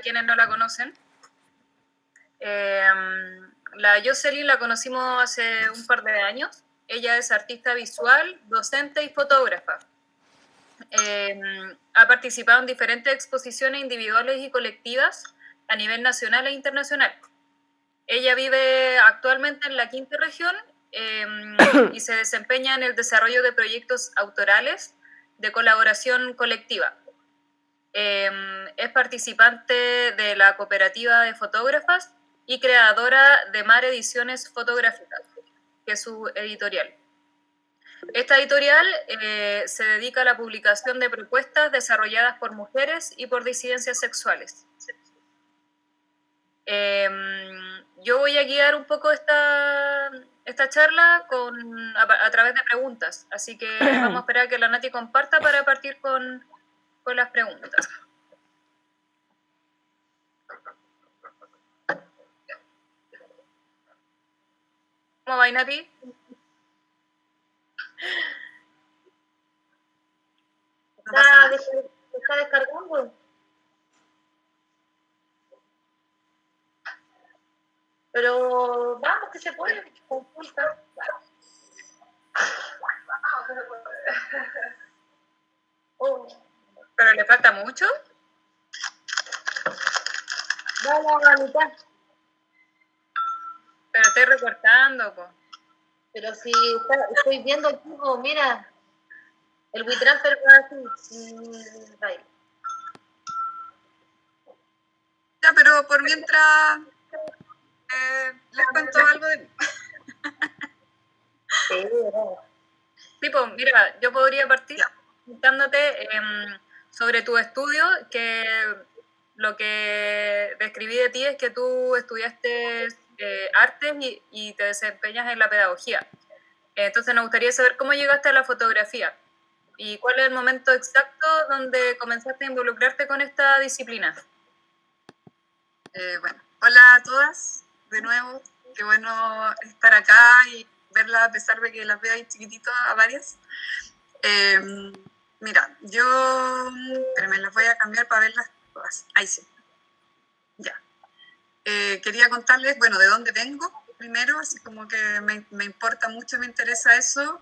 quienes no la conocen. La Jocelyn la conocimos hace un par de años. Ella es artista visual, docente y fotógrafa. Ha participado en diferentes exposiciones individuales y colectivas a nivel nacional e internacional. Ella vive actualmente en la Quinta Región y se desempeña en el desarrollo de proyectos autorales de colaboración colectiva. Es participante de la cooperativa de fotógrafas y creadora de Mar Ediciones Fotográficas, que es su editorial. Esta editorial se dedica a la publicación de propuestas desarrolladas por mujeres y por disidencias sexuales. Yo voy a guiar un poco esta charla a través de preguntas, así que vamos a esperar a que la Nati comparta para partir con las preguntas. ¿Cómo va, Nati? ¿Está descargando? Pero vamos, que se puede. Consulta. ¿Pero le falta mucho? Vale, a la mitad. Pero estoy recortando, po. Pero si estoy viendo aquí, mira, el WeTransfer va así. Ya, pero por mientras les cuento algo de mí. Sí, pues mira, yo podría partir contándote sobre tu estudio, que lo que describí de ti es que tú estudiaste artes y te desempeñas en la pedagogía. Entonces nos gustaría saber cómo llegaste a la fotografía y cuál es el momento exacto donde comenzaste a involucrarte con esta disciplina. Bueno, hola a todas, de nuevo, qué bueno estar acá y verlas a pesar de que las veo ahí chiquititas a varias. Mira, pero me las voy a cambiar para verlas todas. Ahí sí. Ya. Quería contarles, bueno, de dónde vengo primero, así como que me importa mucho, me interesa eso.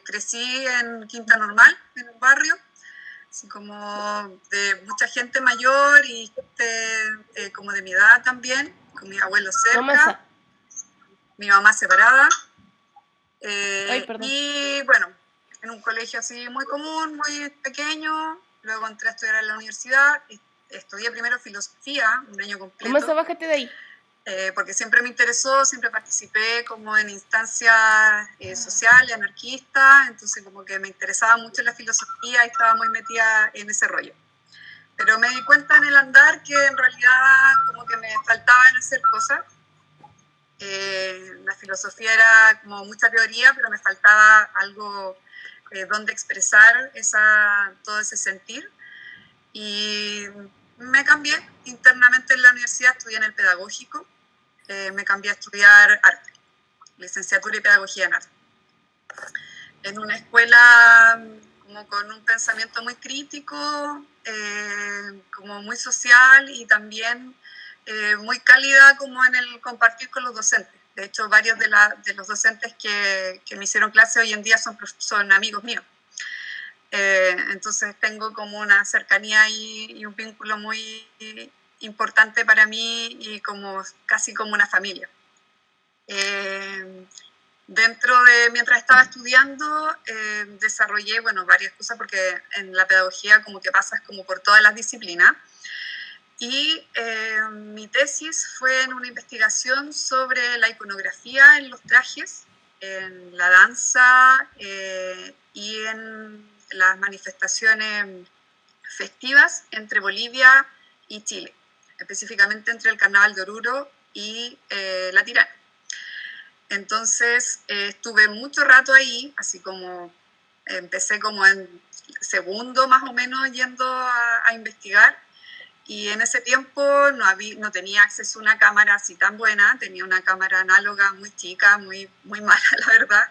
Crecí en Quinta Normal, en un barrio, así como de mucha gente mayor y gente como de mi edad también, con mis abuelos cerca, mi mamá separada. Y bueno, en un colegio así muy común, muy pequeño, luego entré a estudiar en la universidad, estudié primero filosofía, un año completo. ¿Cómo se bájate de ahí? Porque siempre me interesó, siempre participé como en instancias sociales, anarquistas, entonces como que me interesaba mucho la filosofía y estaba muy metida en ese rollo. Pero me di cuenta en el andar que en realidad como que me faltaban hacer cosas. La filosofía era como mucha teoría, pero me faltaba algo donde expresar todo ese sentir. Y me cambié internamente en la universidad, estudié en el pedagógico, me cambié a estudiar arte, licenciatura y pedagogía en arte. En una escuela como con un pensamiento muy crítico, como muy social y también muy cálida como en el compartir con los docentes. De hecho, varios de los docentes que me hicieron clase hoy en día son amigos míos. Entonces tengo como una cercanía y un vínculo muy importante para mí y casi como una familia. Mientras estaba estudiando, desarrollé, varias cosas, porque en la pedagogía como que pasas como por todas las disciplinas. Y mi tesis fue en una investigación sobre la iconografía en los trajes, en la danza y en las manifestaciones festivas entre Bolivia y Chile, específicamente entre el Carnaval de Oruro y la Tirana. Entonces estuve mucho rato ahí, así como empecé como en segundo más o menos yendo a investigar, y en ese tiempo no tenía acceso a una cámara así tan buena, tenía una cámara análoga muy chica, muy, muy mala la verdad,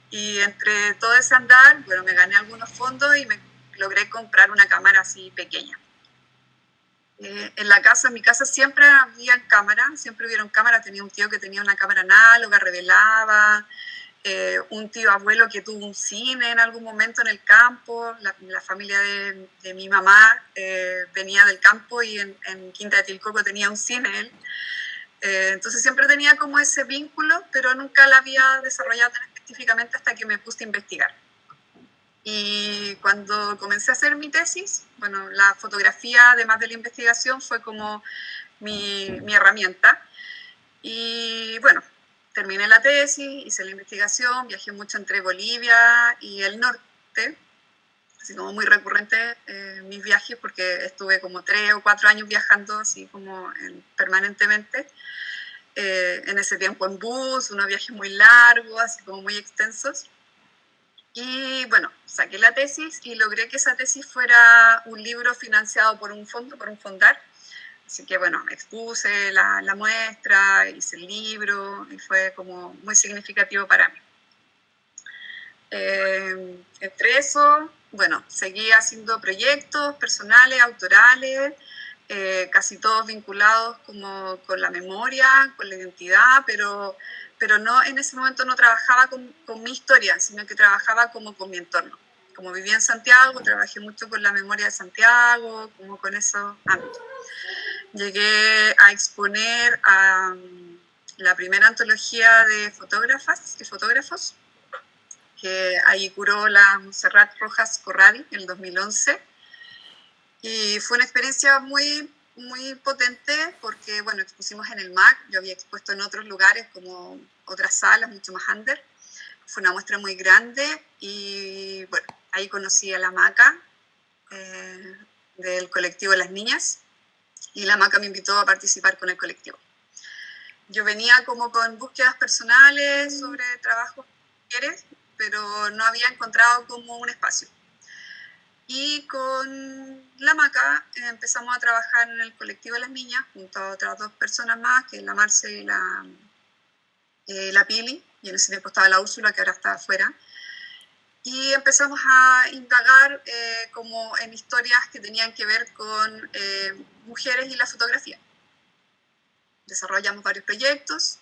y entre todo ese andar, me gané algunos fondos y me logré comprar una cámara así pequeña. En la casa, en mi casa siempre habían cámaras, siempre hubieron cámaras. Tenía un tío que tenía una cámara análoga, revelaba, un tío abuelo que tuvo un cine en algún momento en el campo. La familia de mi mamá venía del campo y en Quinta de Tilcoco tenía un cine él. Entonces siempre tenía como ese vínculo, pero nunca la había desarrollado tan específicamente hasta que me puse a investigar. Y cuando comencé a hacer mi tesis, bueno, la fotografía, además de la investigación, fue como mi herramienta. Y bueno, terminé la tesis, hice la investigación, viajé mucho entre Bolivia y el norte, así como muy recurrente mis viajes, porque estuve como 3 o 4 años viajando así como permanentemente. En ese tiempo en bus, unos viajes muy largos, así como muy extensos. Y bueno, saqué la tesis y logré que esa tesis fuera un libro financiado por un fondo, por un fondar. Así que bueno, expuse la muestra, hice el libro y fue como muy significativo para mí. Entre eso, bueno, seguí haciendo proyectos personales, autorales, casi todos vinculados como con la memoria, con la identidad, pero no, en ese momento no trabajaba con mi historia, sino que trabajaba como con mi entorno. Como vivía en Santiago, trabajé mucho con la memoria de Santiago, como con esos ámbitos. Llegué a exponer a la primera antología de fotógrafas y fotógrafos, que ahí curó la Montserrat Rojas Corradi en el 2011. Y fue una experiencia muy, muy potente porque, bueno, expusimos en el MAC, yo había expuesto en otros lugares como otras salas mucho más under. Fue una muestra muy grande y, bueno, ahí conocí a la Maca del colectivo Las Niñas y la Maca me invitó a participar con el colectivo. Yo venía como con búsquedas personales sobre trabajos de mujeres, pero no había encontrado como un espacio. Y con la Maca empezamos a trabajar en el colectivo de Las Niñas, junto a otras 2 personas más, que es la Marce y la Pili, y en ese tiempo estaba la Úrsula, que ahora está afuera. Y empezamos a indagar como en historias que tenían que ver con mujeres y la fotografía. Desarrollamos varios proyectos.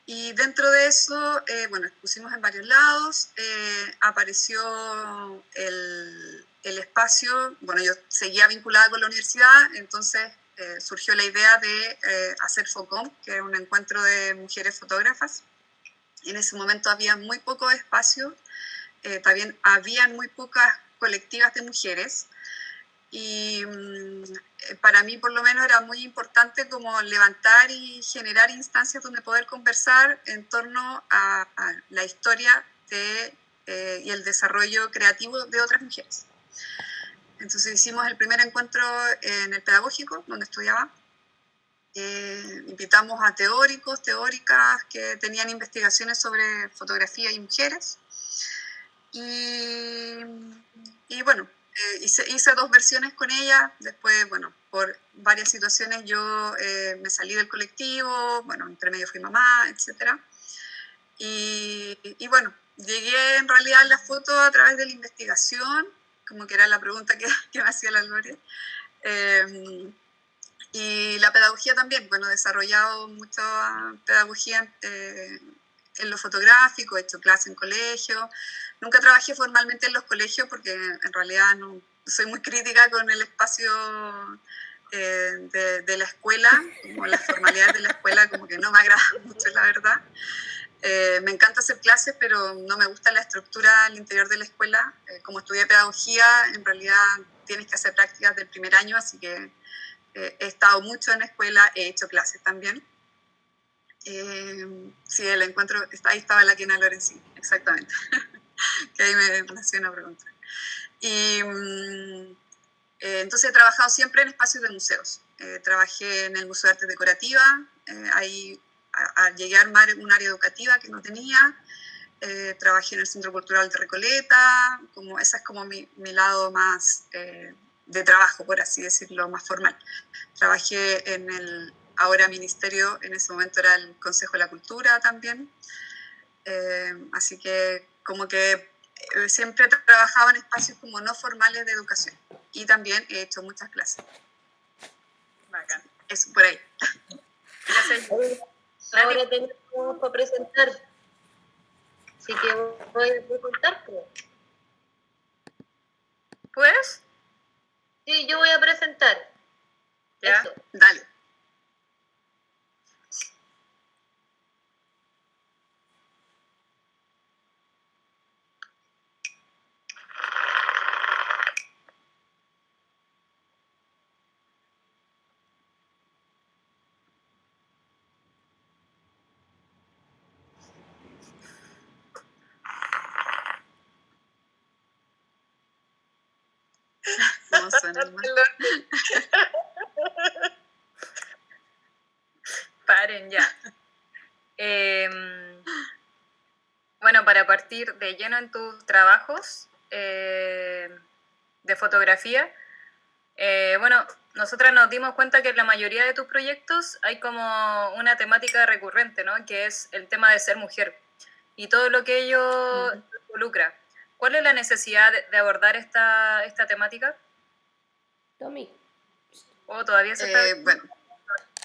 Y dentro de eso, bueno, expusimos en varios lados, apareció el espacio, bueno, yo seguía vinculada con la universidad, entonces surgió la idea de hacer FOCOM, que es un encuentro de mujeres fotógrafas. En ese momento había muy poco espacio, también habían muy pocas colectivas de mujeres, y para mí por lo menos era muy importante como levantar y generar instancias donde poder conversar en torno a la historia y el desarrollo creativo de otras mujeres. Entonces hicimos el primer encuentro en el pedagógico, donde estudiaba. Invitamos a teóricos, teóricas que tenían investigaciones sobre fotografía y mujeres. Y bueno, hice 2 versiones con ella. Después, bueno, por varias situaciones yo me salí del colectivo, bueno, entre medio fui mamá, etc. Y bueno, llegué en realidad a la foto a través de la investigación, como que era la pregunta que me hacía la Gloria. Y la pedagogía también, bueno, he desarrollado mucha pedagogía en lo fotográfico, he hecho clases en colegio. Nunca trabajé formalmente en los colegios porque en realidad no, soy muy crítica con el espacio de la escuela, como las formalidades de la escuela como que no me agrada mucho, la verdad. Me encanta hacer clases, pero no me gusta la estructura al interior de la escuela. Como estudié pedagogía, en realidad tienes que hacer prácticas del primer año, así que he estado mucho en escuela, he hecho clases también. Sí, el encuentro, ahí estaba la Quina Lorenzi, exactamente, que ahí me nació una pregunta. Y entonces he trabajado siempre en espacios de museos. Trabajé en el Museo de Artes Decorativas, ahí llegué a armar un área educativa que no tenía. Trabajé en el Centro Cultural de Recoleta, ese es como mi lado más de trabajo, por así decirlo, más formal. Trabajé en el ahora ministerio, en ese momento era el Consejo de la Cultura también. Así que como que siempre he trabajado en espacios como no formales de educación y también he hecho muchas clases. Bacán. Eso, por ahí. Gracias. Ahora tenemos para presentar. Así que voy a presentar. Pues. ¿Puedes? Sí, yo voy a presentar. Ya. Eso. Dale. ¿Cómo suena el mar? Paren ya. Bueno, para partir de lleno en tus trabajos de fotografía, bueno, nosotras nos dimos cuenta que en la mayoría de tus proyectos hay como una temática recurrente, ¿no? Que es el tema de ser mujer y todo lo que ello involucra. ¿Cuál es la necesidad de abordar esta temática? Tommy. ¿O todavía se está...? Bueno,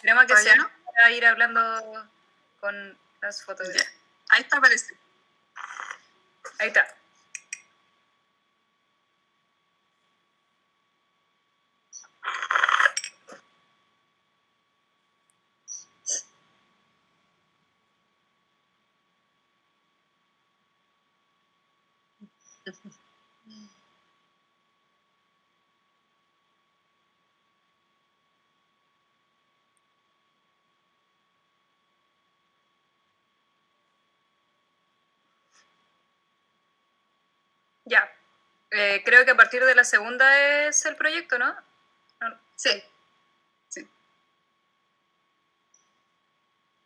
Tenemos que ¿todavía ser no? para ir hablando con las fotografías. Ya. Ahí está, aparece. Ahí está. Ya. Creo que a partir de la segunda es el proyecto, ¿no? Sí.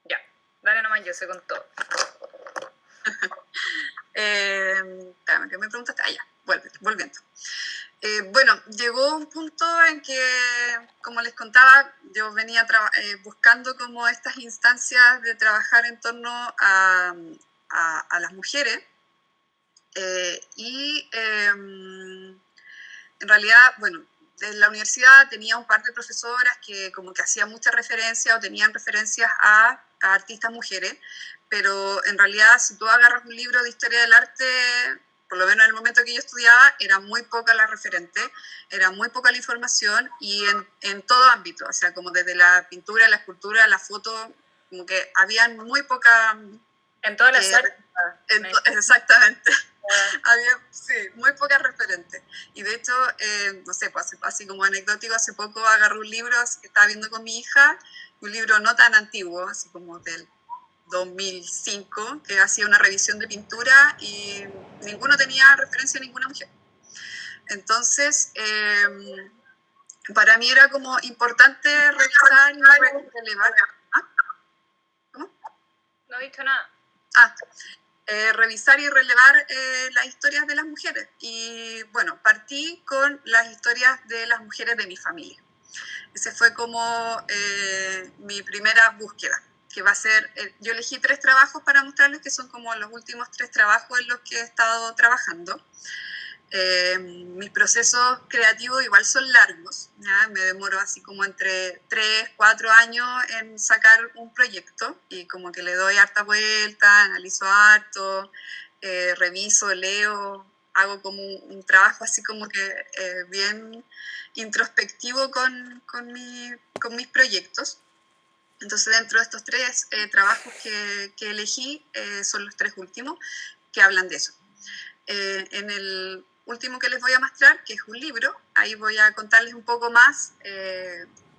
Ya. Dale nomás, yo sé con todo. Espérame, ¿qué me preguntaste? Ah, ya, volviendo. Bueno, llegó un punto en que, como les contaba, yo venía buscando como estas instancias de trabajar en torno a las mujeres y en realidad, bueno, en la universidad tenía un par de profesoras que como que hacían mucha referencia o tenían referencias a artistas mujeres, pero en realidad si tú agarras un libro de historia del arte, por lo menos en el momento que yo estudiaba, era muy poca la referente, era muy poca la información y en todo ámbito, o sea, como desde la pintura, la escultura, la foto, como que habían muy poca... En todas las áreas. Exactamente. Había, sí, muy pocas referentes. Y de hecho, no sé, pues, así como anecdótico, hace poco agarré un libro que estaba viendo con mi hija, un libro no tan antiguo, así como del 2005, que hacía una revisión de pintura y ninguno tenía referencia a ninguna mujer. Entonces, para mí era como importante revisar y relevar. ¿Ah? ¿Cómo? No he dicho nada. Revisar y relevar las historias de las mujeres. Y bueno, partí con las historias de las mujeres de mi familia. Ese fue como mi primera búsqueda, que va a ser, yo elegí 3 trabajos para mostrarles, que son como los últimos 3 trabajos en los que he estado trabajando. Mis procesos creativos igual son largos, ¿ya? Me demoro así como entre 3, 4 años en sacar un proyecto y como que le doy harta vuelta, analizo harto, reviso, leo, hago como un trabajo así como que bien introspectivo con mis proyectos. Entonces dentro de estos 3 trabajos que elegí son los 3 últimos que hablan de eso. En el último que les voy a mostrar, que es un libro, ahí voy a contarles un poco más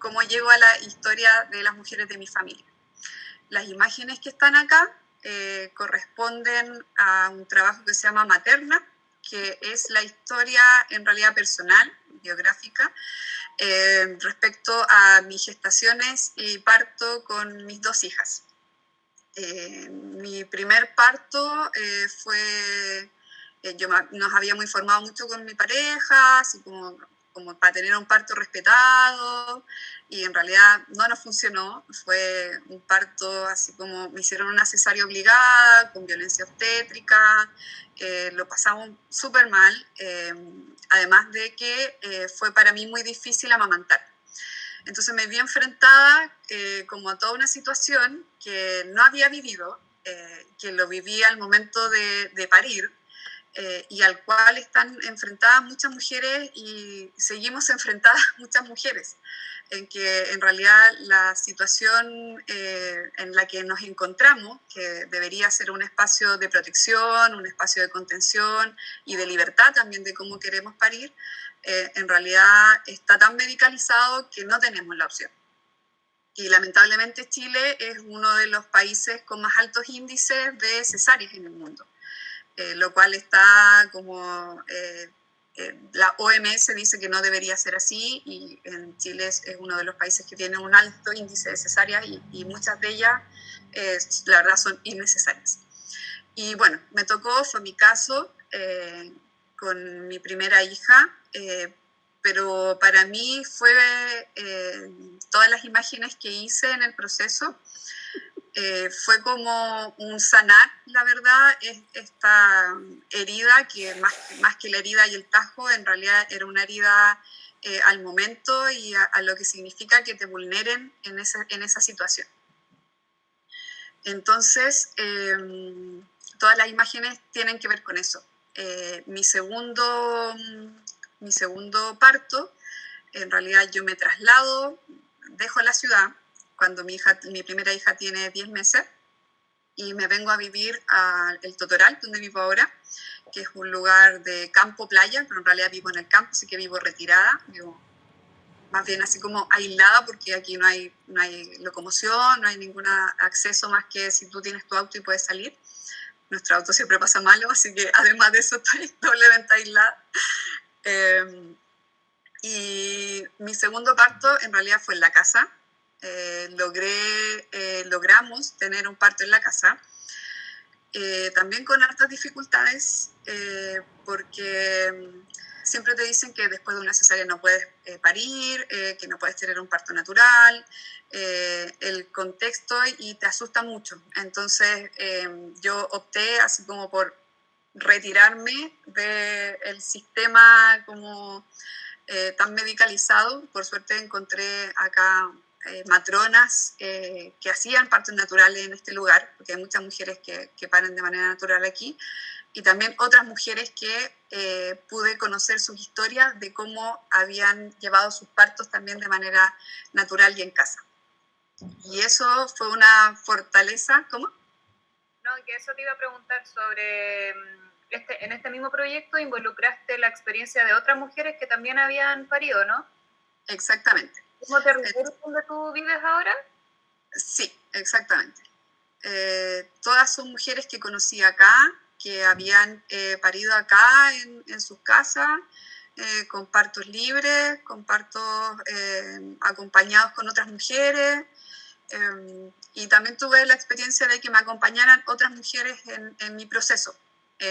cómo llego a la historia de las mujeres de mi familia. Las imágenes que están acá corresponden a un trabajo que se llama Materna, que es la historia en realidad personal, biográfica, respecto a mis gestaciones y parto con mis 2 hijas. Mi primer parto fue... nos habíamos informado mucho con mi pareja, así como para tener un parto respetado, y en realidad no nos funcionó. Fue un parto así como me hicieron una cesárea obligada, con violencia obstétrica, lo pasamos súper mal, además de que fue para mí muy difícil amamantar. Entonces me vi enfrentada como a toda una situación que no había vivido, que lo viví al momento de parir, y al cual están enfrentadas muchas mujeres y seguimos enfrentadas muchas mujeres, en que en realidad la situación en la que nos encontramos, que debería ser un espacio de protección, un espacio de contención y de libertad también de cómo queremos parir, en realidad está tan medicalizado que no tenemos la opción. Y lamentablemente Chile es uno de los países con más altos índices de cesáreas en el mundo. Lo cual está como la OMS dice que no debería ser así, y en Chile es uno de los países que tiene un alto índice de cesáreas y muchas de ellas la verdad son innecesarias. Y bueno, me tocó, fue mi caso con mi primera hija, pero para mí fue todas las imágenes que hice en el proceso. Fue como un sanar, la verdad, esta herida, que más que la herida y el tajo, en realidad era una herida al momento y a lo que significa que te vulneren en esa situación. Entonces, todas las imágenes tienen que ver con eso. Mi segundo parto, en realidad yo me traslado, dejo la ciudad, cuando mi primera hija tiene 10 meses, y me vengo a vivir a El Totoral, donde vivo ahora, que es un lugar de campo-playa, pero en realidad vivo en el campo, así que vivo retirada, vivo más bien así como aislada, porque aquí no hay locomoción, no hay ningún acceso más que si tú tienes tu auto y puedes salir. Nuestro auto siempre pasa malo, así que además de eso estoy doblemente aislada. Y mi segundo parto en realidad fue en la casa. Logramos tener un parto en la casa, también con hartas dificultades, porque siempre te dicen que después de una cesárea no puedes parir, que no puedes tener un parto natural, el contexto, y te asusta mucho. Entonces yo opté así como por retirarme del sistema como tan medicalizado. Por suerte encontré acá matronas que hacían partos naturales en este lugar, porque hay muchas mujeres que paren de manera natural aquí, y también otras mujeres que pude conocer sus historias de cómo habían llevado sus partos también de manera natural y en casa. Y eso fue una fortaleza. ¿Cómo? No, que eso te iba a preguntar sobre, en este mismo proyecto involucraste la experiencia de otras mujeres que también habían parido, ¿no? Exactamente. ¿Cómo territorio donde tú vives ahora? Sí, exactamente. Todas son mujeres que conocí acá, que habían parido acá en sus casas, con partos libres, con partos acompañados con otras mujeres. Y también tuve la experiencia de que me acompañaran otras mujeres en mi proceso.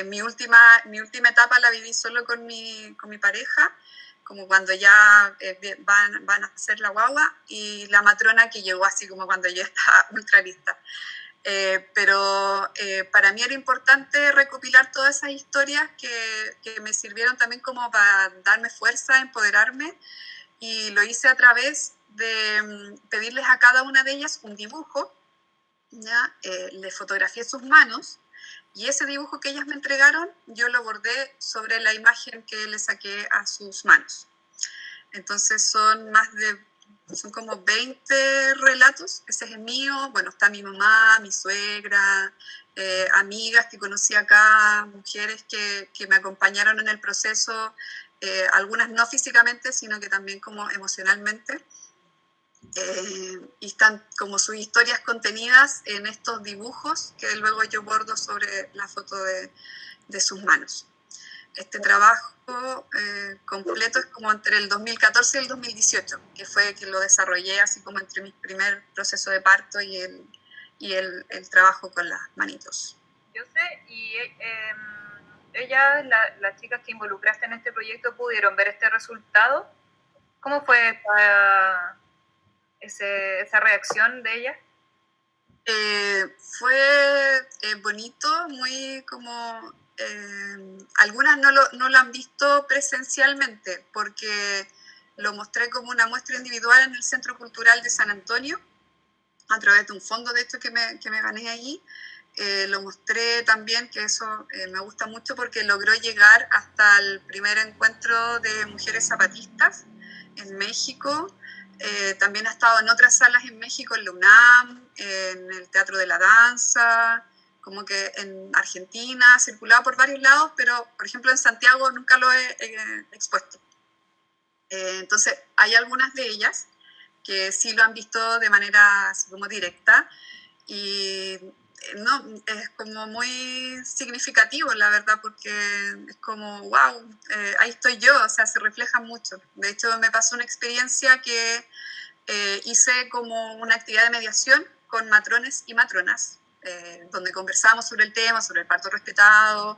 Mi última etapa la viví solo con mi pareja, como cuando ya van a hacer la guagua, y la matrona que llegó así como cuando yo estaba ultra lista. Pero para mí era importante recopilar todas esas historias que me sirvieron también como para darme fuerza, empoderarme, y lo hice a través de pedirles a cada una de ellas un dibujo, ¿ya? Les fotografié sus manos, y ese dibujo que ellas me entregaron yo lo bordé sobre la imagen que le saqué a sus manos. Entonces son como 20 relatos. Ese es el mío. Bueno, está mi mamá, mi suegra, amigas que conocí acá, mujeres que me acompañaron en el proceso, algunas no físicamente, sino que también como emocionalmente. Y están como sus historias contenidas en estos dibujos que luego yo bordo sobre la foto de sus manos. Este trabajo completo es como entre el 2014 y el 2018, que fue que lo desarrollé así como entre mi primer proceso de parto y el trabajo con las manitos. Yo sé, y ellas, las chicas que involucraste en este proyecto, ¿pudieron ver este resultado? ¿Cómo fue esa reacción de ellas? Fue bonito, muy como... algunas no lo han visto presencialmente, porque lo mostré como una muestra individual en el Centro Cultural de San Antonio, a través de un fondo, de hecho, que me gané allí. Lo mostré también, que eso me gusta mucho porque logró llegar hasta el primer encuentro de mujeres zapatistas en México. También ha estado en otras salas en México, en la UNAM, en el Teatro de la Danza, como que en Argentina, circulado por varios lados, pero por ejemplo en Santiago nunca lo he expuesto. Entonces hay algunas de ellas que sí lo han visto de manera así como directa, y no, es como muy significativo, la verdad, porque es como, wow, ahí estoy yo, o sea, se refleja mucho. De hecho, me pasó una experiencia que hice como una actividad de mediación con matrones y matronas, donde conversábamos sobre el tema, sobre el parto respetado,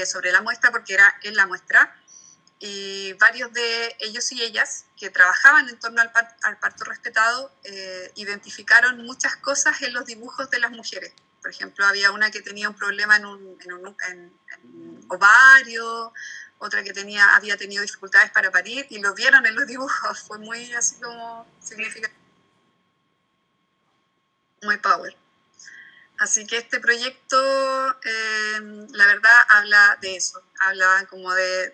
sobre la muestra, porque era en la muestra, y varios de ellos y ellas que trabajaban en torno al parto respetado identificaron muchas cosas en los dibujos de las mujeres. Por ejemplo, había una que tenía un problema en un ovario, otra que había tenido dificultades para parir, y lo vieron en los dibujos. Fue muy así como significativo, muy power. Así que este proyecto, la verdad, habla de eso, habla como de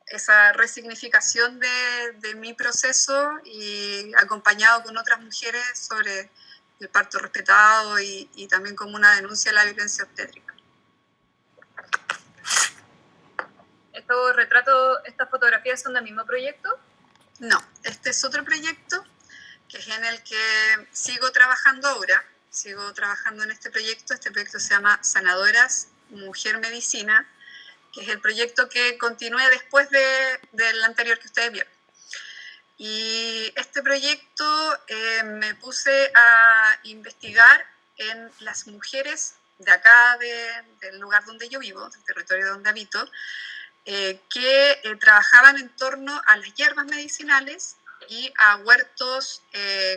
esa resignificación de mi proceso, y acompañado con otras mujeres sobre el parto respetado y también como una denuncia de la violencia obstétrica. ¿Estos retratos, estas fotografías son del mismo proyecto? No, este es otro proyecto que es en el que sigo trabajando ahora. Sigo trabajando en este proyecto. Este proyecto se llama Sanadoras Mujer Medicina, que es el proyecto que continúe después del anterior que ustedes vieron. Y este proyecto me puse a investigar en las mujeres de acá, del lugar donde yo vivo, del territorio donde habito, que trabajaban en torno a las hierbas medicinales y a huertos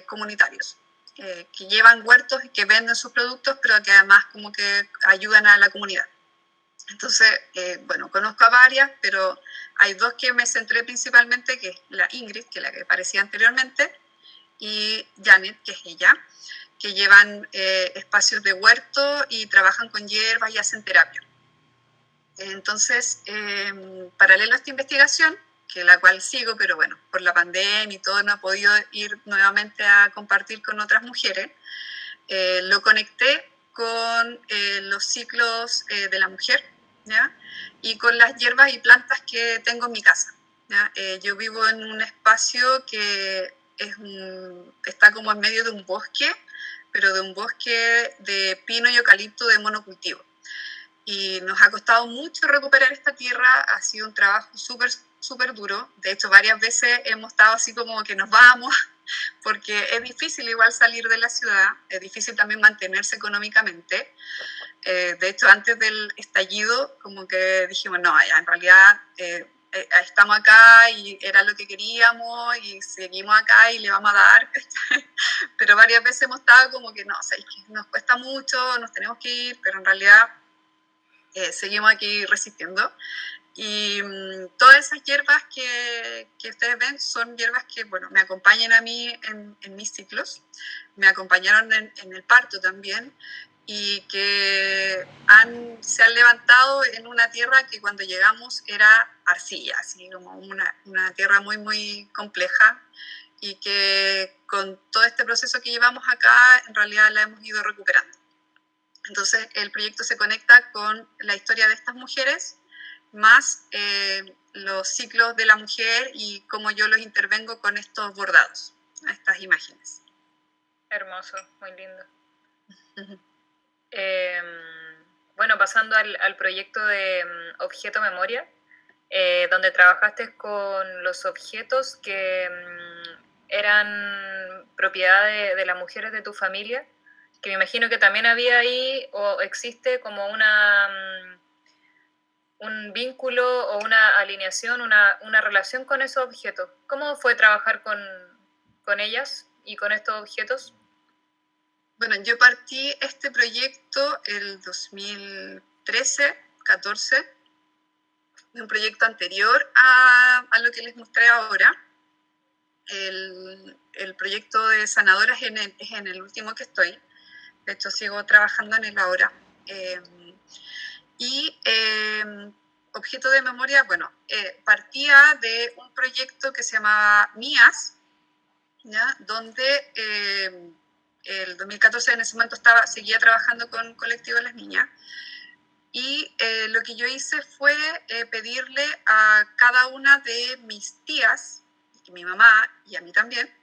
comunitarios, que llevan huertos y que venden sus productos, pero que además como que ayudan a la comunidad. Entonces, bueno, conozco a varias, pero hay dos que me centré principalmente, que es la Ingrid, que es la que aparecía anteriormente, y Janet, que es ella, que llevan espacios de huerto y trabajan con hierbas y hacen terapia. Entonces, paralelo a esta investigación, que la cual sigo, pero bueno, por la pandemia y todo no he podido ir nuevamente a compartir con otras mujeres, lo conecté con los ciclos de la mujer, ¿ya? Y con las hierbas y plantas que tengo en mi casa, ¿ya? Yo vivo en un espacio que está como en medio de un bosque, pero de un bosque de pino y eucalipto de monocultivo. Y nos ha costado mucho recuperar esta tierra, ha sido un trabajo súper duro. De hecho, varias veces hemos estado así como que nos vamos, porque es difícil igual salir de la ciudad, es difícil también mantenerse económicamente. De hecho, antes del estallido, como que dijimos, no, ya, en realidad estamos acá y era lo que queríamos y seguimos acá y le vamos a dar. Pero varias veces hemos estado como que no, o sea, es que nos cuesta mucho, nos tenemos que ir, pero en realidad seguimos aquí resistiendo. Y todas esas hierbas que ustedes ven son hierbas que, bueno, me acompañan a mí en mis ciclos, me acompañaron en el parto también, y que se han levantado en una tierra que cuando llegamos era arcilla, así como una tierra muy compleja, y que con todo este proceso que llevamos acá, en realidad la hemos ido recuperando. Entonces el proyecto se conecta con la historia de estas mujeres, más los ciclos de la mujer y cómo yo los intervengo con estos bordados, estas imágenes. Hermoso, muy lindo. Bueno, pasando al proyecto de Objeto Memoria, donde trabajaste con los objetos que eran propiedad de las mujeres de tu familia, que me imagino que también había ahí o existe como un vínculo o una alineación, una relación con esos objetos. ¿Cómo fue trabajar con ellas y con estos objetos? Bueno, yo partí este proyecto el 2013, 14, de un proyecto anterior a lo que les mostré ahora. El proyecto de sanadoras es en el último que estoy. De hecho, sigo trabajando en él ahora. Objeto de memoria, bueno, partía de un proyecto que se llamaba MIAS, ¿ya? Donde el 2014 en ese momento seguía trabajando con Colectivo de las Niñas. Y lo que yo hice fue pedirle a cada una de mis tías, mi mamá y a mí también,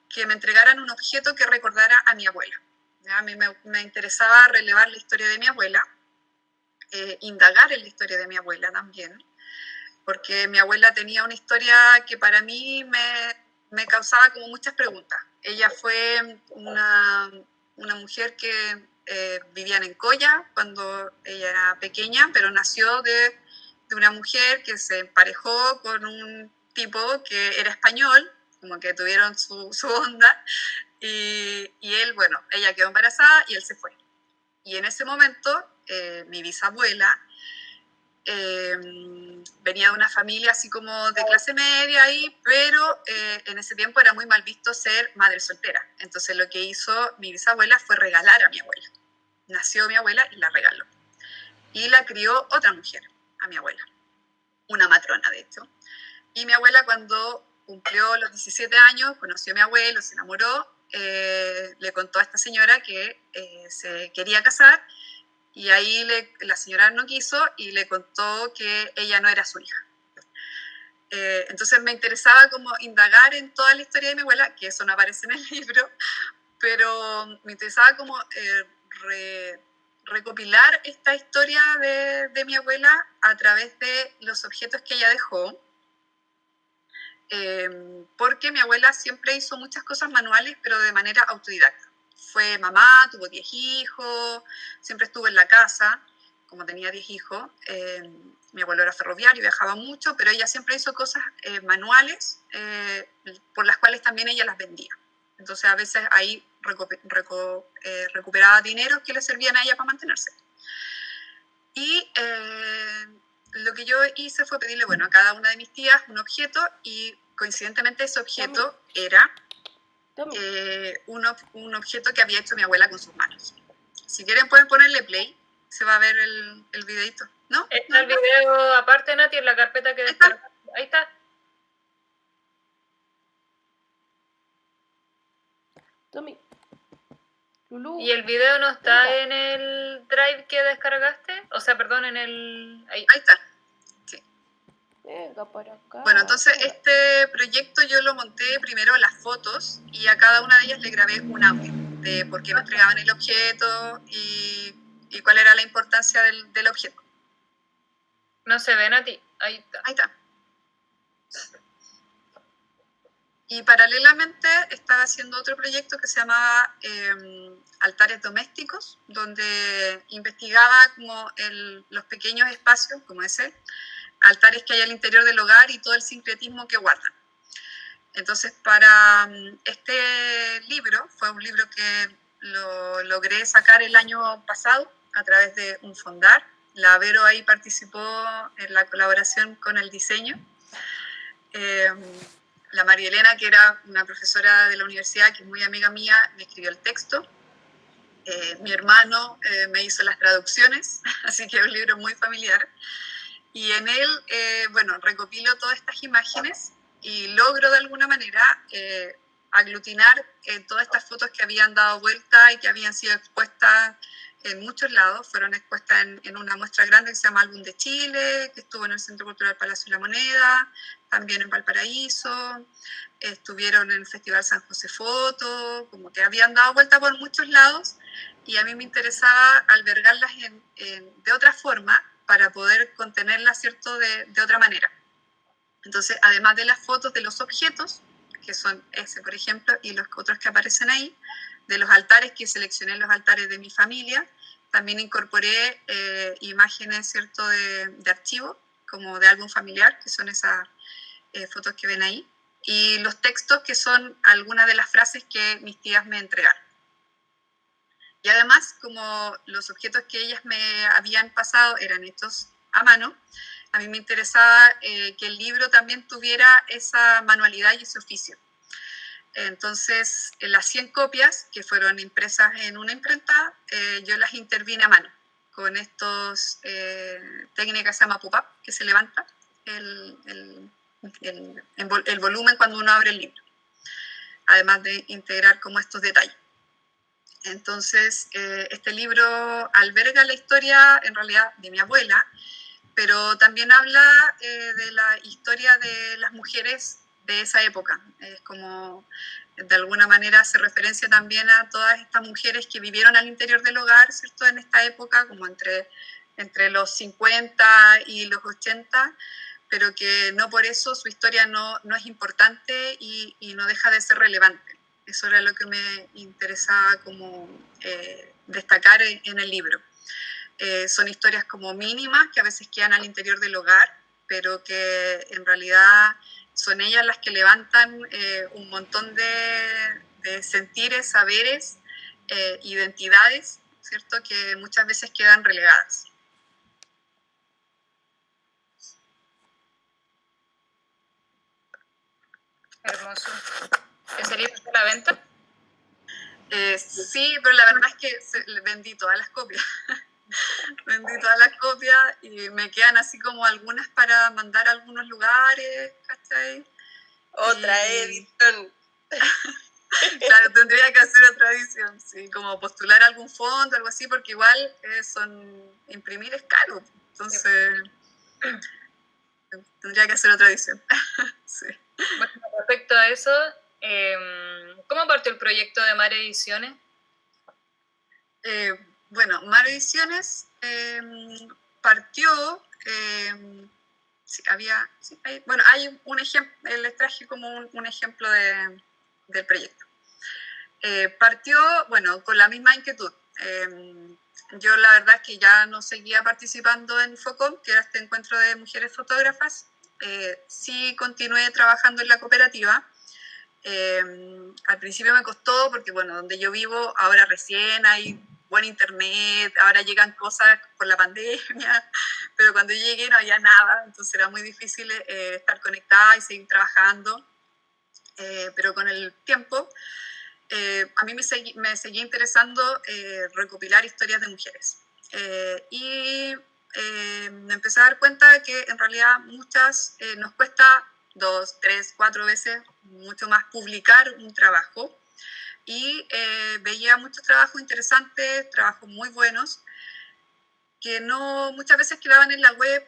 que me entregaran un objeto que recordara a mi abuela. ¿Ya? A mí me interesaba relevar la historia de mi abuela, indagar en la historia de mi abuela también, porque mi abuela tenía una historia que para mí me causaba como muchas preguntas. Ella fue una mujer que vivía en Encoya cuando ella era pequeña, pero nació de una mujer que se emparejó con un tipo que era español, como que tuvieron su onda, y él, bueno, ella quedó embarazada y él se fue. Y en ese momento, mi bisabuela venía de una familia así como de clase media ahí, pero en ese tiempo era muy mal visto ser madre soltera. Entonces lo que hizo mi bisabuela fue regalar a mi abuela. Nació mi abuela y la regaló. Y la crió otra mujer, a mi abuela, una matrona de hecho. Y mi abuela cuando cumplió los 17 años, conoció a mi abuelo, se enamoró, le contó a esta señora que se quería casar. Y ahí la señora no quiso y le contó que ella no era su hija. Entonces me interesaba como indagar en toda la historia de mi abuela, que eso no aparece en el libro, pero me interesaba como recopilar esta historia de mi abuela a través de los objetos que ella dejó, porque mi abuela siempre hizo muchas cosas manuales, pero de manera autodidacta. Fue mamá, tuvo 10 hijos, siempre estuvo en la casa, como tenía 10 hijos. Mi abuelo era ferroviario, viajaba mucho, pero ella siempre hizo cosas manuales por las cuales también ella las vendía. Entonces a veces ahí recuperaba dinero que le servían a ella para mantenerse. Y lo que yo hice fue pedirle, bueno, a cada una de mis tías un objeto y coincidentemente ese objeto era un objeto que había hecho mi abuela con sus manos. Si quieren pueden ponerle play, se va a ver el videito. ¿No? Está el video aparte, Nati, en la carpeta que descargaste. Ahí está. Tommy. Lulú. ¿Y el video no está en el drive que descargaste? O sea, perdón, en el... Ahí está. Sí. Venga para acá. Bueno, entonces este proyecto yo lo monté primero las fotos y a cada una de ellas le grabé un audio de por qué me entregaban el objeto y cuál era la importancia del objeto. No se ven a ti. Ahí está. Ahí está. Y paralelamente estaba haciendo otro proyecto que se llamaba Altares Domésticos, donde investigaba como los pequeños espacios, como ese, altares que hay al interior del hogar y todo el sincretismo que guardan. Entonces, para este libro, fue un libro que lo logré sacar el año pasado a través de un fondar. La Vero ahí participó en la colaboración con el diseño. La María Elena, que era una profesora de la universidad, que es muy amiga mía, me escribió el texto. Mi hermano me hizo las traducciones, así que es un libro muy familiar. Y en él, bueno, recopilo todas estas imágenes y logro de alguna manera aglutinar todas estas fotos que habían dado vuelta y que habían sido expuestas en muchos lados. Fueron expuestas en una muestra grande que se llama Álbum de Chile, que estuvo en el Centro Cultural Palacio de la Moneda, también en Valparaíso, estuvieron en el Festival San José Foto, como que habían dado vuelta por muchos lados y a mí me interesaba albergarlas de otra forma para poder contenerlas, ¿cierto?, de otra manera. Entonces, además de las fotos de los objetos, que son ese, por ejemplo, y los otros que aparecen ahí, de los altares, que seleccioné los altares de mi familia, también incorporé imágenes, ¿cierto?, de archivo, como de álbum familiar, que son esas fotos que ven ahí, y los textos, que son algunas de las frases que mis tías me entregaron. Y además, como los objetos que ellas me habían pasado eran hechos a mano, a mí me interesaba que el libro también tuviera esa manualidad y ese oficio. Entonces, las 100 copias que fueron impresas en una imprenta, yo las intervine a mano con estos técnicas que se llama pop-up, que se levanta el volumen cuando uno abre el libro, además de integrar como estos detalles. Entonces, este libro alberga la historia, en realidad, de mi abuela, pero también habla de la historia de las mujeres de esa época. Es como, de alguna manera, hace referencia también a todas estas mujeres que vivieron al interior del hogar, ¿cierto?, en esta época, como entre los 50 y los 80, pero que no por eso su historia no es importante y no deja de ser relevante. Eso era lo que me interesaba como destacar en el libro. Son historias como mínimas que a veces quedan al interior del hogar, pero que en realidad son ellas las que levantan un montón de sentires, saberes, identidades, ¿cierto?, que muchas veces quedan relegadas. Hermoso. ¿Ese libro está a la venta? Sí, pero la verdad es que vendí todas las copias. Vendí todas las copias y me quedan así como algunas para mandar a algunos lugares, ¿cachai? Otra edición. Claro, tendría que hacer otra edición, sí, como postular a algún fondo, algo así, porque igual imprimir es caro, entonces tendría que hacer otra edición. Sí. Bueno, respecto a eso, ¿cómo partió el proyecto de Mar Ediciones? Bueno, Mar Ediciones partió, hay un ejemplo, les traje como un ejemplo del proyecto. Partió, bueno, con la misma inquietud. Yo la verdad es que ya no seguía participando en FOCOM, que era este encuentro de mujeres fotógrafas. Sí continué trabajando en la cooperativa. Al principio me costó porque, bueno, donde yo vivo ahora recién hay buen internet, ahora llegan cosas por la pandemia, pero cuando yo llegué no había nada, entonces era muy difícil estar conectada y seguir trabajando. Pero con el tiempo a mí me seguía interesando recopilar historias de mujeres. Y me empecé a dar cuenta de que en realidad muchas nos cuesta 2, 3, 4 veces mucho más publicar un trabajo. Y veía muchos trabajos interesantes, trabajos muy buenos, que muchas veces quedaban en la web,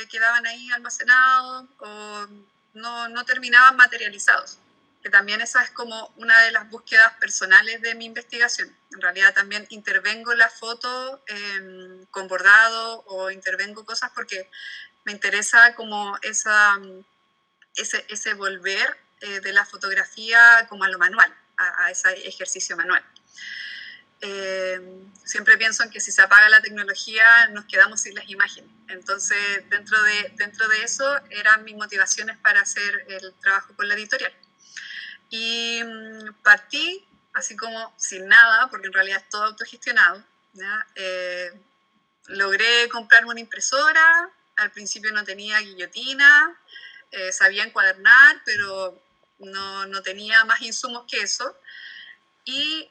quedaban ahí almacenados o no terminaban materializados. Que también esa es como una de las búsquedas personales de mi investigación. En realidad también intervengo la foto con bordado o intervengo cosas porque me interesa como ese volver de la fotografía como a lo manual, a ese ejercicio manual. Siempre pienso en que si se apaga la tecnología nos quedamos sin las imágenes. Entonces, dentro de eso eran mis motivaciones para hacer el trabajo con la editorial. Y partí así como sin nada, porque en realidad es todo autogestionado. Logré comprarme una impresora, al principio no tenía guillotina, sabía encuadernar, pero no tenía más insumos que eso. Y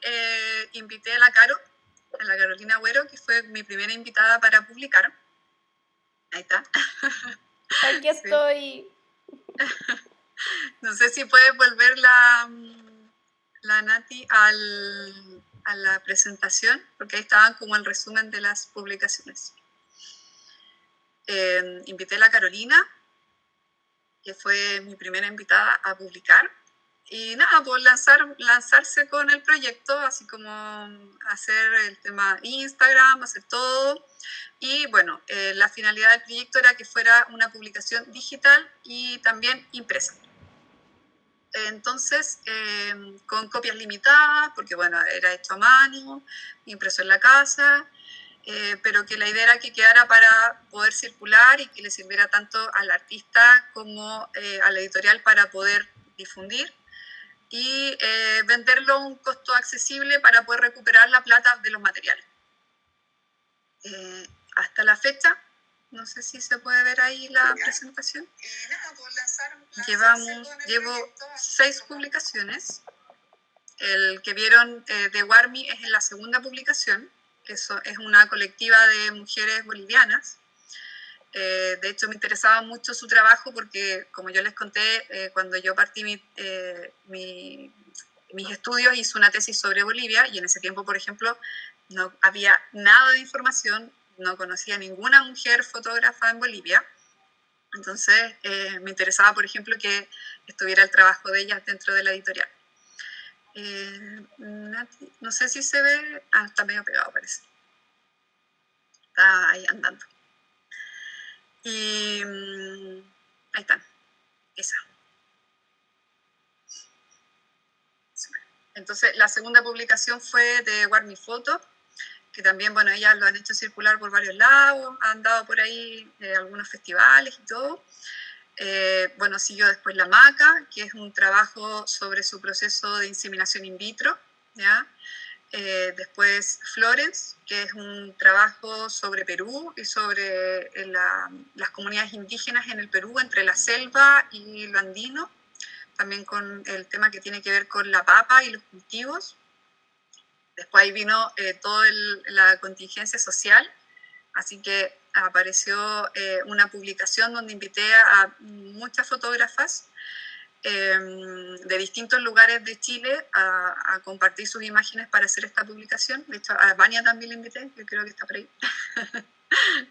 invité a la Carolina Agüero, que fue mi primera invitada para publicar. Ahí está. Aquí estoy. No sé si puede volver la Nati a la presentación, porque ahí estaban como el resumen de las publicaciones. Invité a la Carolina, que fue mi primera invitada a publicar. Y nada, pues lanzarse con el proyecto, así como hacer el tema Instagram, hacer todo. Y bueno, la finalidad del proyecto era que fuera una publicación digital y también impresa. Entonces, con copias limitadas, porque bueno, era hecho a mano, impreso en la casa, pero que la idea era que quedara para poder circular y que le sirviera tanto al artista como a la editorial para poder difundir y venderlo a un costo accesible para poder recuperar la plata de los materiales. Hasta la fecha No sé si se puede ver ahí la presentación. Llevo 6 publicaciones. El que vieron de Warmi es en la segunda publicación, que es una colectiva de mujeres bolivianas. De hecho, me interesaba mucho su trabajo porque, como yo les conté, cuando yo partí mis estudios, hice una tesis sobre Bolivia y en ese tiempo, por ejemplo, no había nada de información, no conocía ninguna mujer fotógrafa en Bolivia. Entonces, me interesaba, por ejemplo, que estuviera el trabajo de ellas dentro de la editorial. No sé si se ve, está medio pegado, parece. Está ahí andando. Y ahí están, esa. Entonces, la segunda publicación fue de Warmi Photo, que también, bueno, ellas lo han hecho circular por varios lados, han dado por ahí algunos festivales y todo. Bueno, siguió después La Maca, que es un trabajo sobre su proceso de inseminación in vitro, ¿ya? Después Florence, que es un trabajo sobre Perú y sobre las comunidades indígenas en el Perú, entre la selva y lo andino, también con el tema que tiene que ver con la papa y los cultivos. Después ahí vino toda la contingencia social, así que apareció una publicación donde invité a muchas fotógrafas de distintos lugares de Chile a compartir sus imágenes para hacer esta publicación. De hecho, a Vania también la invité, yo creo que está por ahí.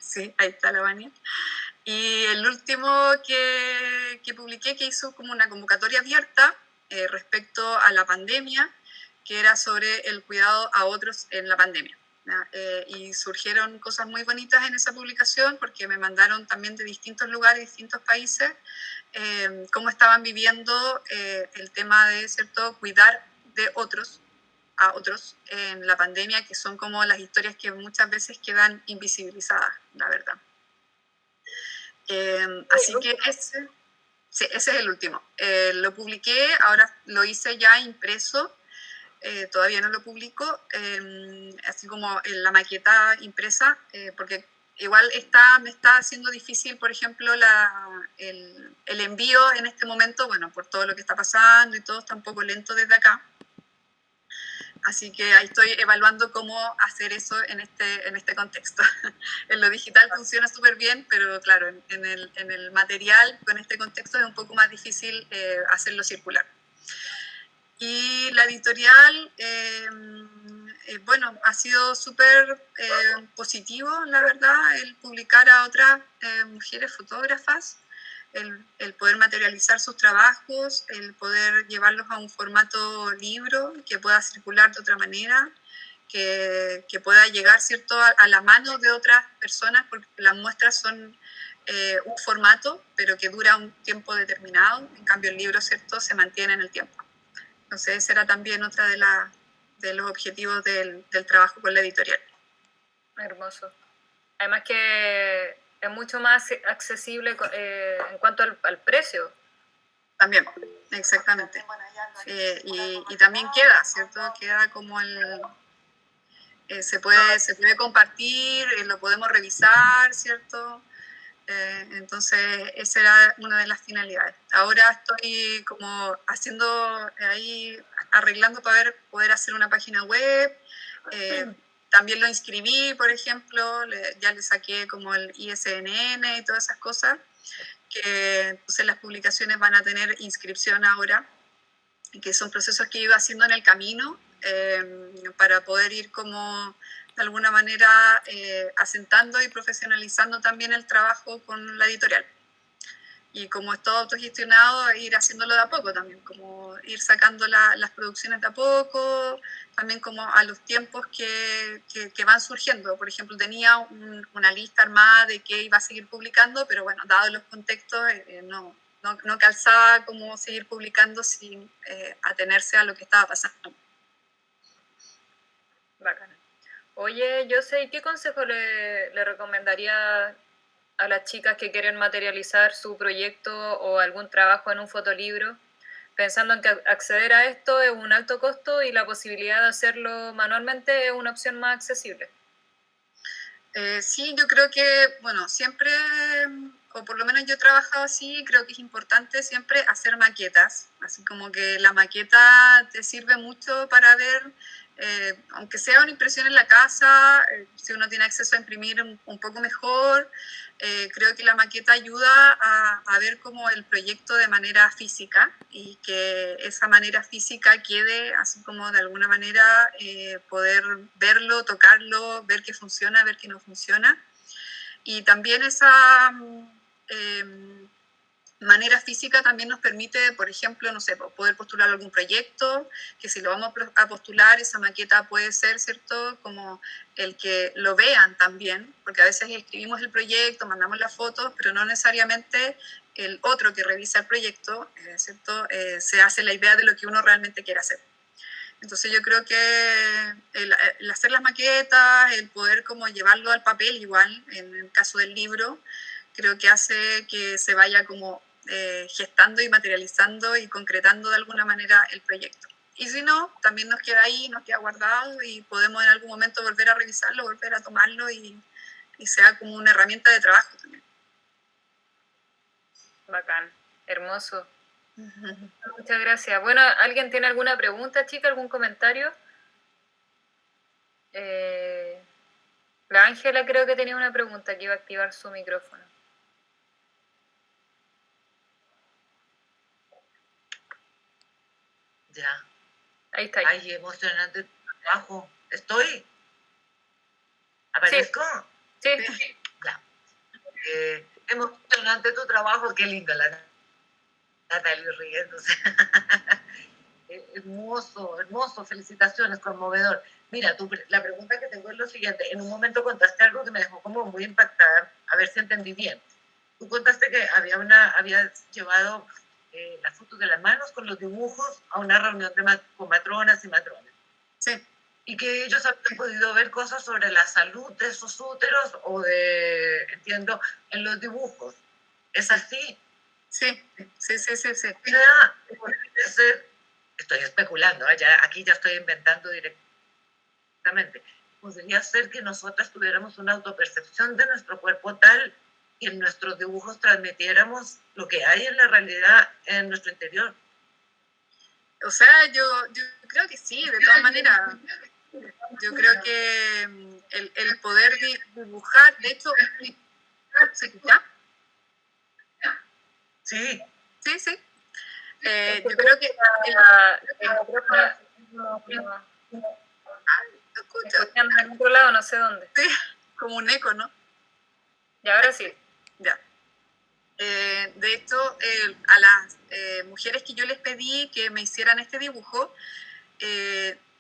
Sí, ahí está la Vania. Y el último que publiqué, que hizo como una convocatoria abierta respecto a la pandemia, que era sobre el cuidado a otros en la pandemia. Y surgieron cosas muy bonitas en esa publicación porque me mandaron también de distintos lugares, distintos países, cómo estaban viviendo el tema de, ¿cierto?, cuidar de otros a otros en la pandemia, que son como las historias que muchas veces quedan invisibilizadas, la verdad. Así que ese es el último. Lo publiqué, ahora lo hice ya impreso, todavía no lo publico, así como en la maqueta impresa, porque igual me está haciendo difícil, por ejemplo, el envío en este momento, bueno, por todo lo que está pasando y todo está un poco lento desde acá. Así que ahí estoy evaluando cómo hacer eso en este contexto. En lo digital funciona súper bien, pero claro, en el material, con este contexto, es un poco más difícil hacerlo circular. Y la editorial, bueno, ha sido súper positivo, la verdad, el publicar a otras mujeres fotógrafas, el poder materializar sus trabajos, el poder llevarlos a un formato libro que pueda circular de otra manera, que pueda llegar, ¿cierto?, a la mano de otras personas, porque las muestras son un formato, pero que dura un tiempo determinado. En cambio, el libro, ¿cierto?, se mantiene en el tiempo. Entonces, ese era también otra de los objetivos del trabajo con la editorial. Hermoso. Además que es mucho más accesible en cuanto al precio. También, exactamente. Y también queda, ¿cierto? Queda como se puede compartir, lo podemos revisar, ¿cierto? Entonces, esa era una de las finalidades. Ahora estoy como arreglando para poder hacer una página web. También lo inscribí, por ejemplo, ya le saqué como el ISNN y todas esas cosas, que entonces las publicaciones van a tener inscripción ahora, que son procesos que iba haciendo en el camino para poder ir como de alguna manera asentando y profesionalizando también el trabajo con la editorial. Y como es todo autogestionado, ir haciéndolo de a poco también, como ir sacando las producciones de a poco, también como a los tiempos que van surgiendo. Por ejemplo, tenía una lista armada de qué iba a seguir publicando, pero bueno, dado los contextos, no calzaba como seguir publicando sin atenerse a lo que estaba pasando. Bacana. Oye, yo sé, ¿qué consejo le recomendaría a las chicas que quieren materializar su proyecto o algún trabajo en un fotolibro, pensando en que acceder a esto es un alto costo y la posibilidad de hacerlo manualmente es una opción más accesible? Sí, yo creo que, bueno, siempre, o por lo menos yo he trabajado así, creo que es importante siempre hacer maquetas, así como que la maqueta te sirve mucho para ver, aunque sea una impresión en la casa, si uno tiene acceso a imprimir un poco mejor, creo que la maqueta ayuda a ver como el proyecto de manera física y que esa manera física quede así como de alguna manera poder verlo, tocarlo, ver que funciona, ver que no funciona. Y también esa manera física también nos permite, por ejemplo, no sé, poder postular algún proyecto, que si lo vamos a postular, esa maqueta puede ser, ¿cierto? Como el que lo vean también, porque a veces escribimos el proyecto, mandamos las fotos, pero no necesariamente el otro que revisa el proyecto, ¿cierto? Se hace la idea de lo que uno realmente quiere hacer. Entonces yo creo que el hacer las maquetas, el poder como llevarlo al papel igual, en el caso del libro, creo que hace que se vaya como gestando y materializando y concretando de alguna manera el proyecto. Y si no, también nos queda ahí, nos queda guardado y podemos en algún momento volver a revisarlo, volver a tomarlo y sea como una herramienta de trabajo también. Bacán, hermoso. Muchas gracias. Bueno, ¿alguien tiene alguna pregunta, chica? ¿Algún comentario? La Ángela creo que tenía una pregunta que iba a activar su micrófono. Ya. Ahí está. Ay, emocionante tu trabajo. ¿Estoy? ¿Aparezco? Sí. Ya. Emocionante tu trabajo. Qué linda la Natalie riéndose. Hermoso, hermoso. Felicitaciones, conmovedor. Mira, la pregunta que tengo es lo siguiente. En un momento contaste algo que me dejó como muy impactada. A ver si entendí bien. Tú contaste que habías llevado las fotos de las manos con los dibujos a una reunión con matronas y matrones. Sí. Y que ellos habían podido ver cosas sobre la salud de esos úteros o de, entiendo, en los dibujos. ¿Es así? Sí. O sea, podría ser, estoy especulando, aquí ya estoy inventando directamente. Podría ser que nosotras tuviéramos una autopercepción de nuestro cuerpo tal y en nuestros dibujos transmitiéramos lo que hay en la realidad en nuestro interior. O sea, yo creo que sí, de todas maneras. Yo creo que el poder dibujar, de hecho, ¿se escucha? Sí. Sí. Yo creo que el micrófono ¿se escucha? escuchando en otro lado, no sé dónde. Sí, como un eco, ¿no? Y ahora sí. Ya. De hecho, a las mujeres que yo les pedí que me hicieran este dibujo,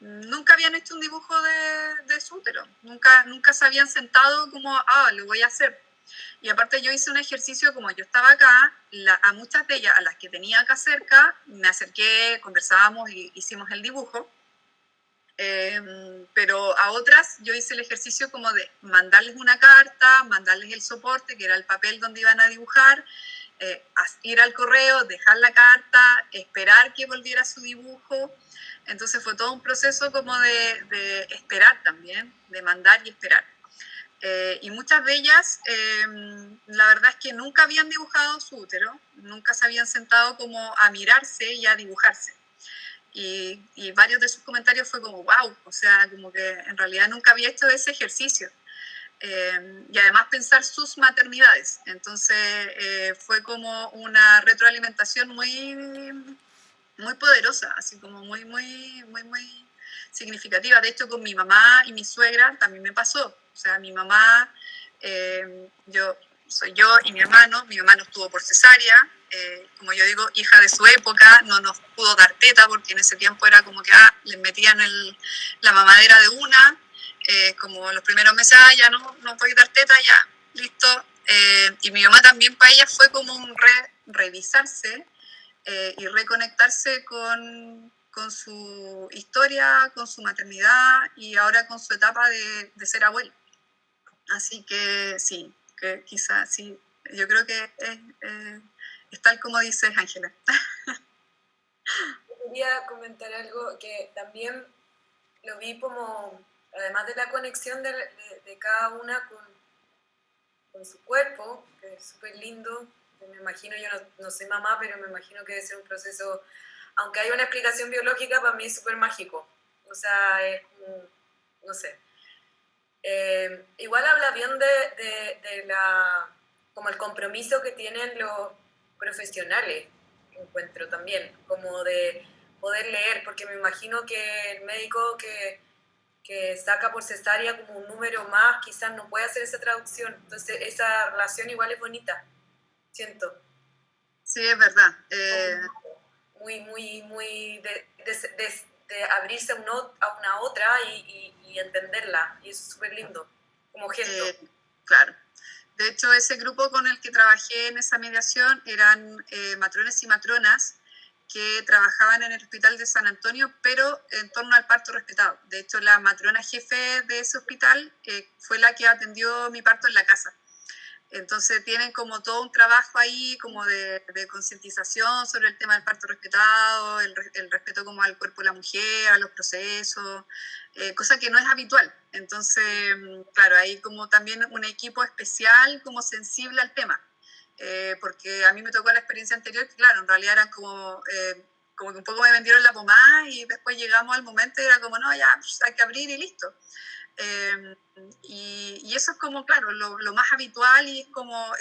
nunca habían hecho un dibujo de su útero, nunca se habían sentado como, lo voy a hacer. Y aparte yo hice un ejercicio, como yo estaba acá, a muchas de ellas, a las que tenía acá cerca, me acerqué, conversábamos y hicimos el dibujo. Pero a otras yo hice el ejercicio como de mandarles una carta, mandarles el soporte, que era el papel donde iban a dibujar, ir al correo, dejar la carta, esperar que volviera su dibujo. Entonces fue todo un proceso como de esperar también, de mandar y esperar. Y muchas de ellas, la verdad es que nunca habían dibujado su útero, nunca se habían sentado como a mirarse y a dibujarse. Y varios de sus comentarios fue como, wow, o sea, como que en realidad nunca había hecho ese ejercicio. Y además pensar sus maternidades. Entonces fue como una retroalimentación muy poderosa, así como muy significativa. De hecho, con mi mamá y mi suegra también me pasó. O sea, mi mamá, soy yo y mi hermano estuvo por cesárea, como yo digo, hija de su época, no nos pudo dar teta porque en ese tiempo era como que les metían la mamadera de una, como los primeros meses, ya no voy a dar teta, ya, listo. Y mi mamá también para ella fue como un revisarse y reconectarse con su historia, con su maternidad y ahora con su etapa de ser abuelo. Así que sí, que quizás sí, yo creo que es tal como dices, Ángela. Quería comentar algo que también lo vi como además de la conexión de cada una con su cuerpo, que es súper lindo, que me imagino, yo no soy mamá, pero me imagino que debe ser un proceso, aunque hay una explicación biológica, para mí es súper mágico. O sea, es como, no sé. Igual habla bien de como el compromiso que tienen los profesionales, encuentro también, como de poder leer, porque me imagino que el médico que saca por cesárea como un número más, quizás no puede hacer esa traducción. Entonces esa relación igual es bonita, siento. Sí, es verdad. Muy de abrirse a una otra y entenderla. Y eso es súper lindo, como gesto. Claro. De hecho, ese grupo con el que trabajé en esa mediación eran matrones y matronas que trabajaban en el hospital de San Antonio, pero en torno al parto respetado. De hecho, la matrona jefe de ese hospital fue la que atendió mi parto en la casa. Entonces tienen como todo un trabajo ahí como de concientización sobre el tema del parto respetado, el respeto como al cuerpo de la mujer, a los procesos, cosa que no es habitual. Entonces, claro, hay como también un equipo especial como sensible al tema, porque a mí me tocó la experiencia anterior, que claro, en realidad eran como que un poco me vendieron la pomada y después llegamos al momento y era como, no, ya, pues, hay que abrir y listo. Y eso es como, claro, lo más habitual y es como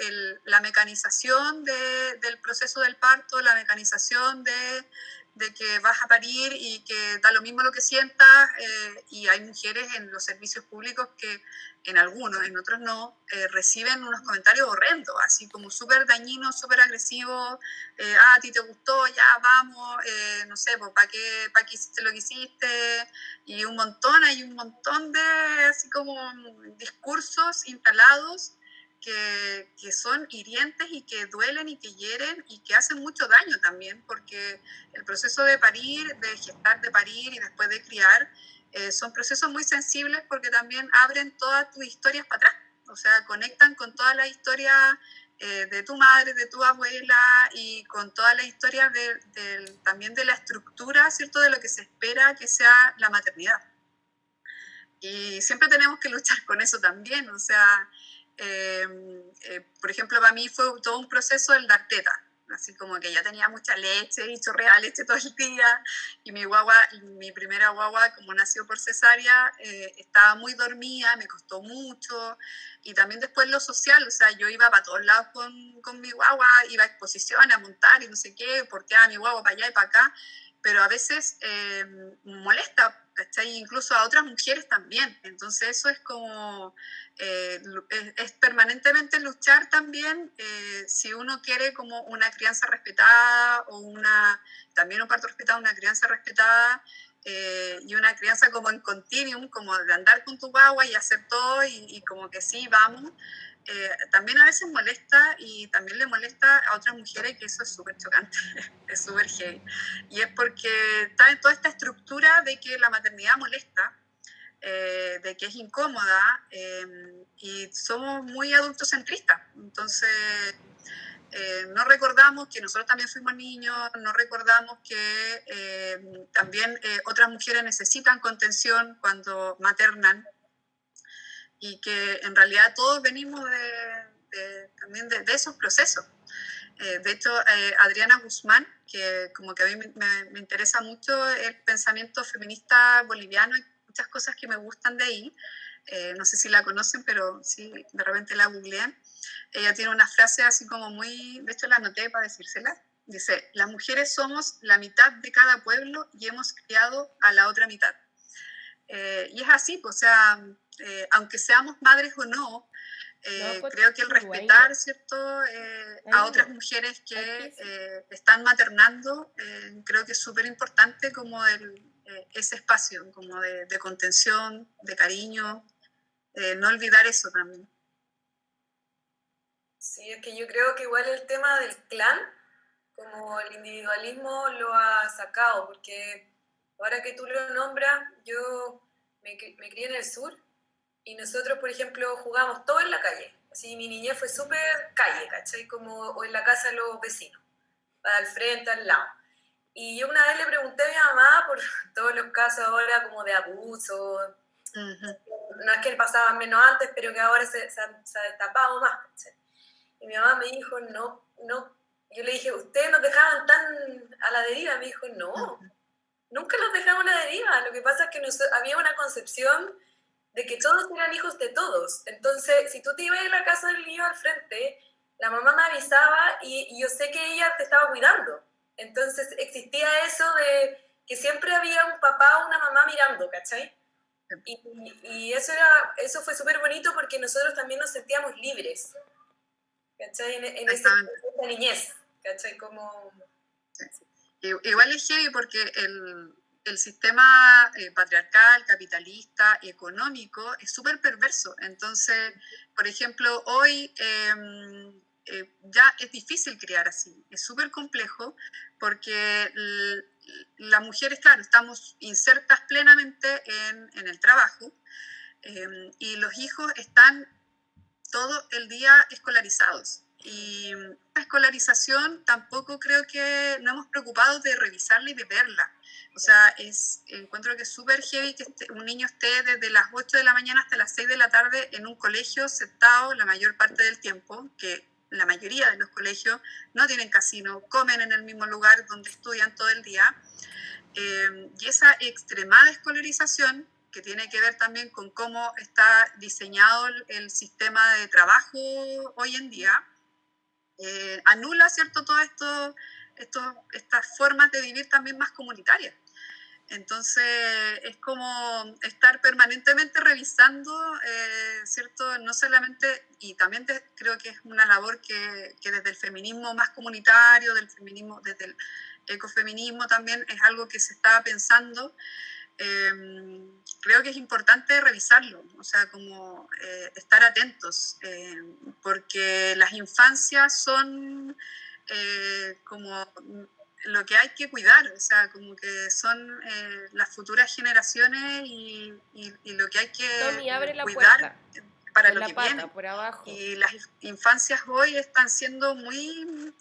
la mecanización del proceso del parto, la mecanización de que vas a parir y que da lo mismo lo que sientas, y hay mujeres en los servicios públicos que en algunos, en otros no, reciben unos comentarios horrendos, así como súper dañinos, súper agresivos, a ti te gustó, ya vamos, no sé, pues, ¿para qué hiciste lo que hiciste? Y hay un montón de así como discursos instalados que son hirientes y que duelen y que hieren y que hacen mucho daño también, porque el proceso de parir, de gestar, de parir y después de criar, son procesos muy sensibles porque también abren todas tus historias para atrás, o sea, conectan con toda la historia de tu madre, de tu abuela y con toda la historia también de la estructura, ¿cierto?, de lo que se espera que sea la maternidad. Y siempre tenemos que luchar con eso también, o sea, por ejemplo, para mí fue todo un proceso el dar teta, así como que yo tenía mucha leche y chorreaba leche todo el día, y mi primera guagua, como nació por cesárea, estaba muy dormida, me costó mucho, y también después lo social, o sea, yo iba para todos lados con mi guagua, iba a exposiciones, a montar y no sé qué, porteaba a mi guagua para allá y para acá, pero a veces molesta, ¿cachai? Incluso a otras mujeres también. Entonces eso es como, es permanentemente luchar también, si uno quiere como una crianza respetada o también un parto respetado, una crianza respetada, y una crianza como en continuum, como de andar con tu guagua y hacer todo y como que sí, vamos. También a veces molesta y también le molesta a otras mujeres, que eso es súper chocante, es súper heavy. Y es porque está en toda esta estructura de que la maternidad molesta, de que es incómoda, y somos muy adultocentristas. Entonces, no recordamos que nosotros también fuimos niños, no recordamos que también otras mujeres necesitan contención cuando maternan, y que en realidad todos venimos también de esos procesos. De hecho, Adriana Guzmán, que como que a mí me interesa mucho el pensamiento feminista boliviano, hay muchas cosas que me gustan de ahí, no sé si la conocen, pero sí, de repente la googlean. Ella tiene una frase así como muy, de hecho la anoté para decírsela, dice: las mujeres somos la mitad de cada pueblo y hemos criado a la otra mitad. Y es así, pues, o sea, aunque seamos madres o no, creo que el respetar, ¿cierto?, a otras mujeres que están maternando, creo que es súper importante como ese espacio como de contención, de cariño, no olvidar eso también. Sí, es que yo creo que igual el tema del clan, como el individualismo lo ha sacado, porque ahora que tú lo nombras, yo me crié en el sur y nosotros, por ejemplo, jugamos todo en la calle. Así, mi niñez fue súper calle, ¿cachai? Como o en la casa de los vecinos, al frente, al lado. Y yo una vez le pregunté a mi mamá por todos los casos ahora como de abuso No es que pasaba menos antes, pero que ahora se ha destapado más. ¿Cachai? Y mi mamá me dijo, no, yo le dije, ¿ustedes nos dejaban tan a la deriva? Me dijo, no, nunca los dejamos a la deriva. Lo que pasa es que había una concepción de que todos eran hijos de todos. Entonces, si tú te ibas a la casa del niño al frente, la mamá me avisaba y yo sé que ella te estaba cuidando. Entonces, existía eso de que siempre había un papá o una mamá mirando, ¿cachai? Y eso fue súper bonito porque nosotros también nos sentíamos libres, ¿cachai? En esa niñez, ¿cachai? Como... Igual es heavy porque el sistema patriarcal, capitalista, económico es súper perverso. Entonces, por ejemplo, hoy ya es difícil criar así, es súper complejo porque las mujeres, claro, estamos insertas plenamente en el trabajo y los hijos están todo el día escolarizados. Y la escolarización tampoco creo que no hemos preocupado de revisarla y de verla. O sea, encuentro que es súper heavy que un niño esté desde las 8 de la mañana hasta las 6 de la tarde en un colegio sentado la mayor parte del tiempo, que la mayoría de los colegios no tienen casino, comen en el mismo lugar donde estudian todo el día. Y esa extremada escolarización, que tiene que ver también con cómo está diseñado el sistema de trabajo hoy en día, anula, ¿cierto?, todas estas formas de vivir también más comunitarias. Entonces, es como estar permanentemente revisando, ¿cierto?, no solamente, y también creo que es una labor que desde el feminismo más comunitario, desde el ecofeminismo también es algo que se está pensando. Creo que es importante revisarlo, o sea, como estar atentos, porque las infancias son como lo que hay que cuidar, o sea, como que son las futuras generaciones y lo que hay que Tommy, abre la cuidar puerta. para Con lo la que pata, viene. por abajo. Y las infancias hoy están siendo muy...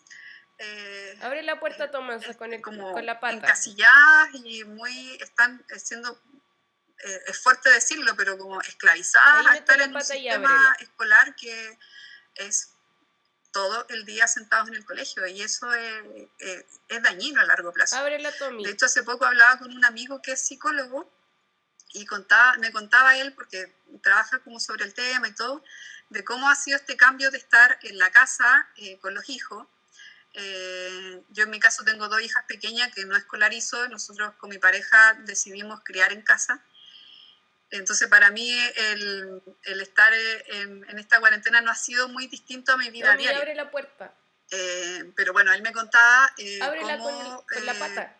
Abre la puerta, Tomás, con la pata. encasilladas y están siendo, es fuerte decirlo, pero como esclavizadas a estar en un sistema escolar que es todo el día sentados en el colegio, y eso es dañino a largo plazo. Ábrela, Tommy. De hecho, hace poco hablaba con un amigo que es psicólogo y me contaba él, porque trabaja como sobre el tema y todo, de cómo ha sido este cambio de estar en la casa con los hijos. Yo en mi caso tengo 2 hijas pequeñas que no escolarizo, nosotros con mi pareja decidimos criar en casa. Entonces para mí el estar en esta cuarentena no ha sido muy distinto a mi vida Tommy, diaria. abre la puerta. Pero bueno, él me contaba Ábrela cómo con la pata.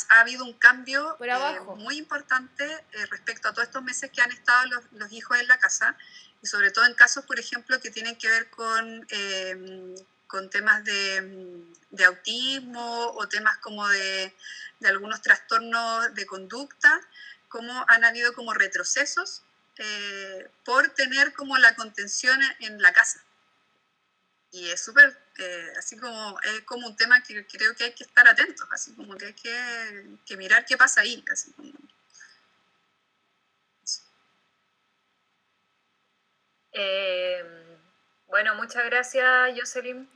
ha habido un cambio por abajo. muy importante respecto a todos estos meses que han estado los hijos en la casa, y sobre todo en casos, por ejemplo, que tienen que ver con temas de autismo o temas como de algunos trastornos de conducta, como han habido como retrocesos por tener como la contención en la casa. Y es súper, así como, es como un tema que creo que hay que estar atentos, así como que hay que mirar qué pasa ahí, así como... Bueno, muchas gracias, Jocelyn,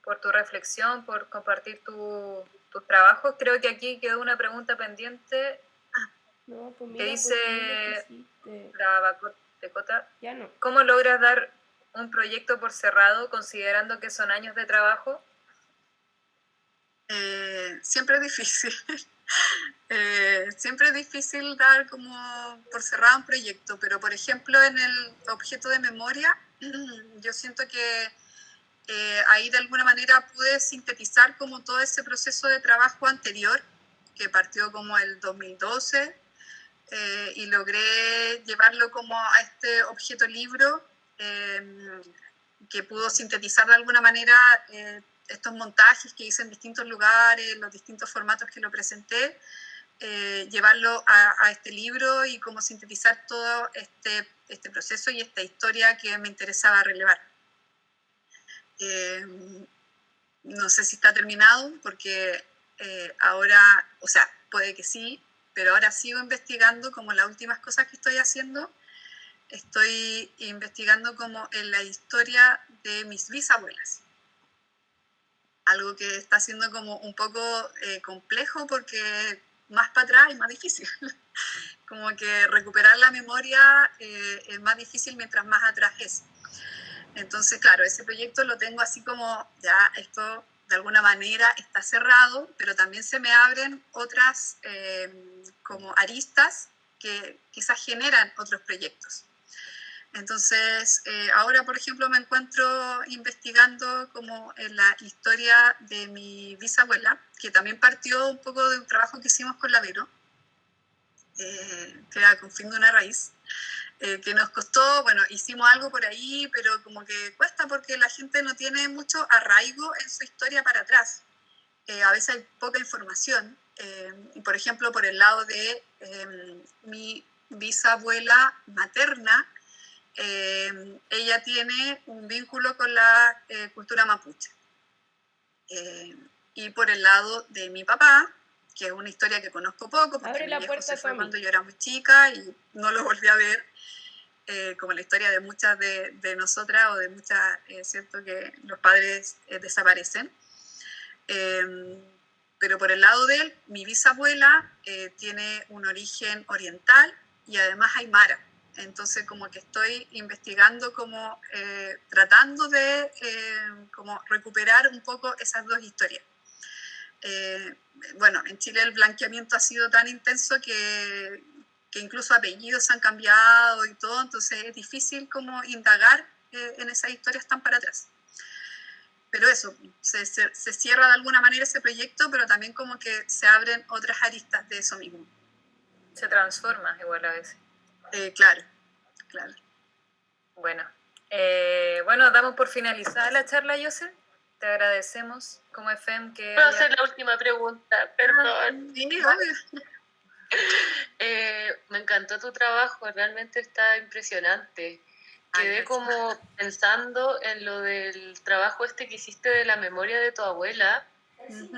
por tu reflexión, por compartir tus trabajos. Creo que aquí quedó una pregunta pendiente. No, pues que mira, dice la Bacotecota. Ya no. ¿Cómo logras dar un proyecto por cerrado considerando que son años de trabajo? Siempre es difícil. Siempre es difícil dar como por cerrado un proyecto, pero por ejemplo en el objeto de memoria, yo siento que ahí de alguna manera pude sintetizar como todo ese proceso de trabajo anterior, que partió como el 2012, y logré llevarlo como a este objeto libro, que pudo sintetizar de alguna manera estos montajes que hice en distintos lugares, los distintos formatos que lo presenté, llevarlo a este libro y como sintetizar todo este proceso y esta historia que me interesaba relevar. No sé si está terminado, porque ahora, o sea, puede que sí, pero ahora sigo investigando, como las últimas cosas que estoy haciendo, estoy investigando como en la historia de mis bisabuelas. Algo que está siendo como un poco complejo porque más para atrás es más difícil. Como que recuperar la memoria es más difícil mientras más atrás es. Entonces, claro, ese proyecto lo tengo así como, ya esto de alguna manera está cerrado, pero también se me abren otras como aristas que quizás generan otros proyectos. Entonces, ahora, por ejemplo, me encuentro investigando como en la historia de mi bisabuela, que también partió un poco de un trabajo que hicimos con la Vero, que era Con fin de una raíz, que nos costó, bueno, hicimos algo por ahí, pero como que cuesta porque la gente no tiene mucho arraigo en su historia para atrás. A veces hay poca información. Y por ejemplo, por el lado de mi bisabuela materna, ella tiene un vínculo con la cultura mapuche. Y por el lado de mi papá, que es una historia que conozco poco, porque Abre mi la viejo puerta, se fue Tommy. cuando yo era muy chica y no lo volví a ver, como la historia de muchas de nosotras o de muchas, ¿cierto?, que los padres desaparecen. Pero por el lado de él, mi bisabuela tiene un origen oriental y además aymara. Entonces como que estoy investigando como tratando de como recuperar un poco esas dos historias. Bueno, en Chile el blanqueamiento ha sido tan intenso que incluso apellidos se han cambiado y todo, entonces es difícil como indagar en esas historias tan para atrás. Pero eso, se cierra de alguna manera ese proyecto, pero también como que se abren otras aristas de eso mismo. Se transforma igual a veces. Claro. Bueno, bueno, damos por finalizada la charla, Joseph. Te agradecemos como FM que... ¿Puedo hacer la última pregunta? Perdón. Sí, obvio. Me encantó tu trabajo, realmente está impresionante. Quedé como pensando en lo del trabajo este que hiciste de la memoria de tu abuela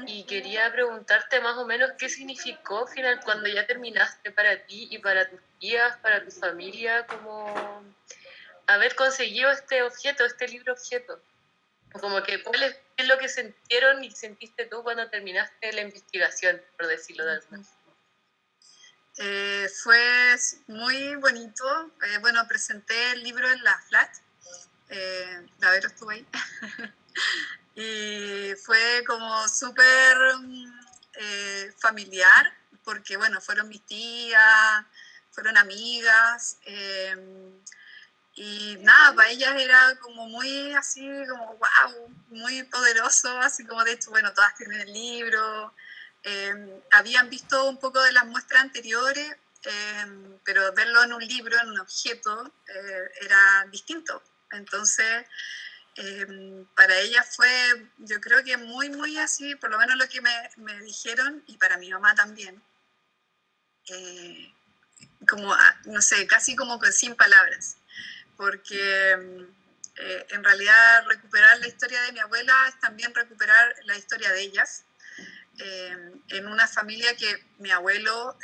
y quería preguntarte más o menos qué significó final cuando ya terminaste para ti y para tus tías, para tu familia, como haber conseguido este objeto, este libro objeto. Como que qué es lo que sintieron y sentiste tú cuando terminaste la investigación, por decirlo de alguna forma. Fue muy bonito. Bueno, presenté el libro en la FLAT. La Vero estuvo ahí. Y fue como súper familiar, porque bueno, fueron mis tías, fueron amigas. Y nada, para ellas era como muy así, como wow, muy poderoso, así como de hecho, bueno, todas tienen el libro. Habían visto un poco de las muestras anteriores, pero verlo en un libro, en un objeto, era distinto. Entonces, para ella fue, yo creo que muy, muy así, por lo menos lo que me dijeron, y para mi mamá también, como, no sé, casi como sin palabras, porque en realidad recuperar la historia de mi abuela es también recuperar la historia de ellas, en una familia que mi abuelo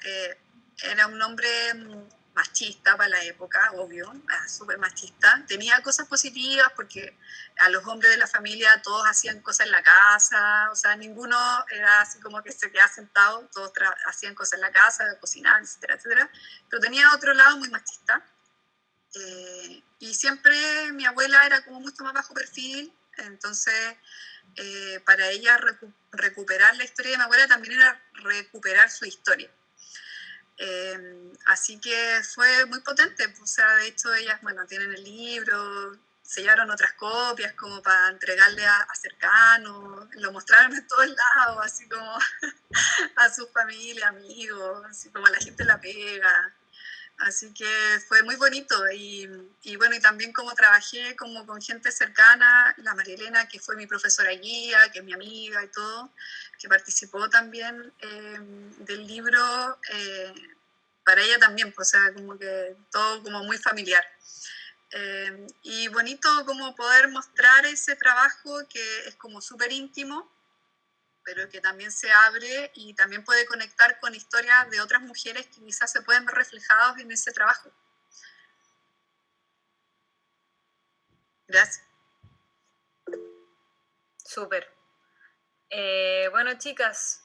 era un hombre machista para la época, obvio, súper machista. Tenía cosas positivas porque a los hombres de la familia todos hacían cosas en la casa, o sea, ninguno era así como que se quedaba sentado, todos hacían cosas en la casa, cocinaban, etcétera, etcétera. Pero tenía otro lado muy machista. Y siempre mi abuela era como mucho más bajo perfil, entonces para ella recuperar la historia de mi abuela también era recuperar su historia. Así que fue muy potente, o sea, de hecho ellas, bueno, tienen el libro, sellaron otras copias como para entregarle a cercanos, lo mostraron en todos lados, así como a su familia, amigos, así como a la gente la pega. Así que fue muy bonito y bueno, y también como trabajé como con gente cercana, la María Elena, que fue mi profesora guía, que es mi amiga y todo, que participó también del libro, para ella también, pues, o sea, como que todo como muy familiar. Y bonito como poder mostrar ese trabajo que es como súper íntimo, pero que también se abre y también puede conectar con historias de otras mujeres que quizás se pueden ver reflejados en ese trabajo. Gracias. Súper. Bueno, chicas,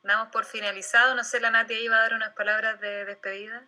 damos por finalizado. No sé, la Nati iba a dar unas palabras de despedida.